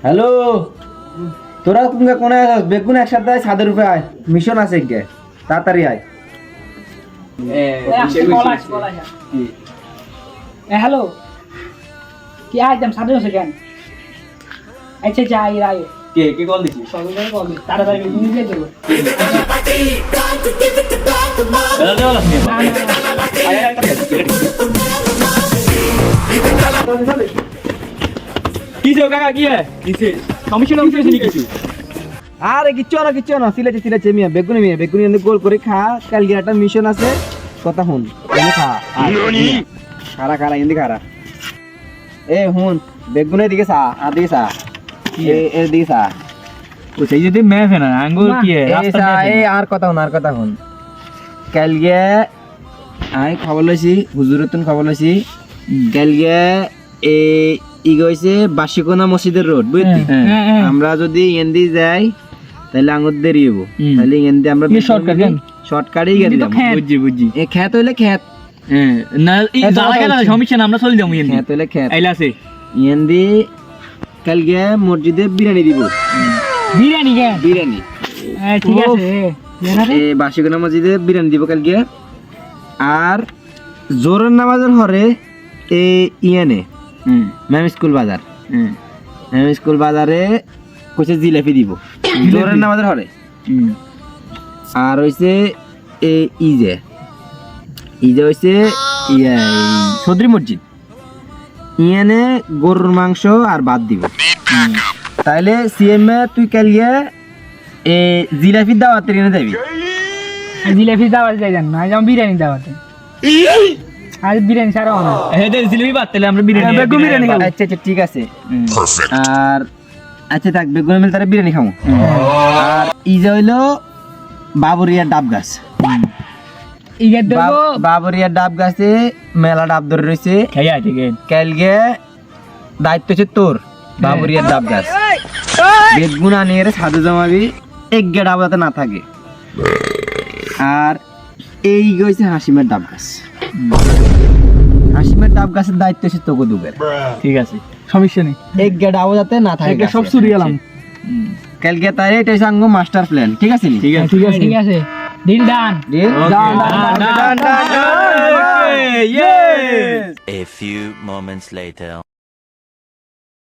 Hello, তোরা তুমি কোন বেগুন একসাথে আয়, ছাদের উপরে আয়, মিশন আছে গে, তাড়াতাড়ি আয়। হ্যালো, কি একদম সাথে আছে কেন? আচ্ছা যাই রায় কে কে কল দিছিস? সবাই কল দিই, তাড়াতাড়ি তুমি দিয়ে দেবো। কিছে কাকা কি হে? কিছে? কমিশন অফিসে নি কিছু? আরে কিচ্ছু না সিলেছে মিয়া বেগুনি এনে গোল করে খা, কালকে একটা মিশন আছে, কথা হুন এনে খা। খারা এনে খারা। এ হুন বেগুনের দিকে চা, আর দিকে চা, এর দিকে চা। ও সেই যদি ম্যাপ है ना আঙ্গুর কি है রাস্তা এই আর কথা হুন কালকে আমি খবর লইছি, হুজুরতুন খবর লইছি, কালকে ই গইছে বাসিকোনা মসজিদের রোড, বুঝলি? আমরা যদি এন্দি যাই তাহলে আঙ্গুর দেরি হবো, তাহলে এন্দি আমরা শর্টকাটেই গেলাম। বুঝছি এ খেত হইলে খেত, হ্যাঁ না এই জায়গা না সমস্যা না, আমরা চলে যাবো এন্দি খেত হইলে খেত। আইলা আছে এন্দি কালকে মসজিদে বিরিয়ানি দিব, বিরিয়ানি কেন? বিরিয়ানি ঠিক আছে বাসিকোনা মসজিদে বিরিয়ানি দিব কালকে। আর জোরের নামাজের হরে ইয়ানে ম্যাম স্কুল বাজার, ম্যাম স্কুল বাজারে কইছে জিলাপি দিব জোরের নামাজের হরে। আর হইছে ইজে হইছে সদরি মসজিদ, ইয়ানে গরুর মাংস আর ভাত দিব। তাইলে সিএম তুই কালিয়ে জিলাপির দাওয়াতে এনে যাবি। জিলাপি দাওয়াতে যাই জান না, আজ আমি বিরিয়ানি দাওয়াতে। আজ বিরিয়ানি ছাড়া না, হ্যাঁ দে জিলিপি বাদ তাহলে আমরা বিরিয়ানি বিরিয়ানি খাবো। আচ্ছা ঠিক আছে। আর আচ্ছা থাক, বেগুন মিল তারা বিরিয়ানি খাবো। আর ইজে হইলো বাবুরিয়ার ডাব গাছ, ইয়ে দেবো বাবুরিয়ার ডাব গাছে মেলা ডাব ধরে রয়েছে। খাইয়া ঠিক আছে কালকে দায়িত্ব হচ্ছে তোর, বাবুরিয়ার ডাব গাছ বেগুন আনিয়ে সাধু জমাবি, এক গে ডাব যাতে না থাকে। আর এই গেছে হাসিমের ডাব গাছ, হাসিমের ডাব গাছের দায়িত্ব হচ্ছে তোকে দুবের, ঠিক আছে সমস্যা নেই। এক গে ডাব যাতে না থাকে, সব চুরি গেলাম কালকে তাই এটা সাঙ্গ মাস্টার প্ল্যান, ঠিক আছে নি? ঠিক আছে deal done. Done. Yes! A few moments later.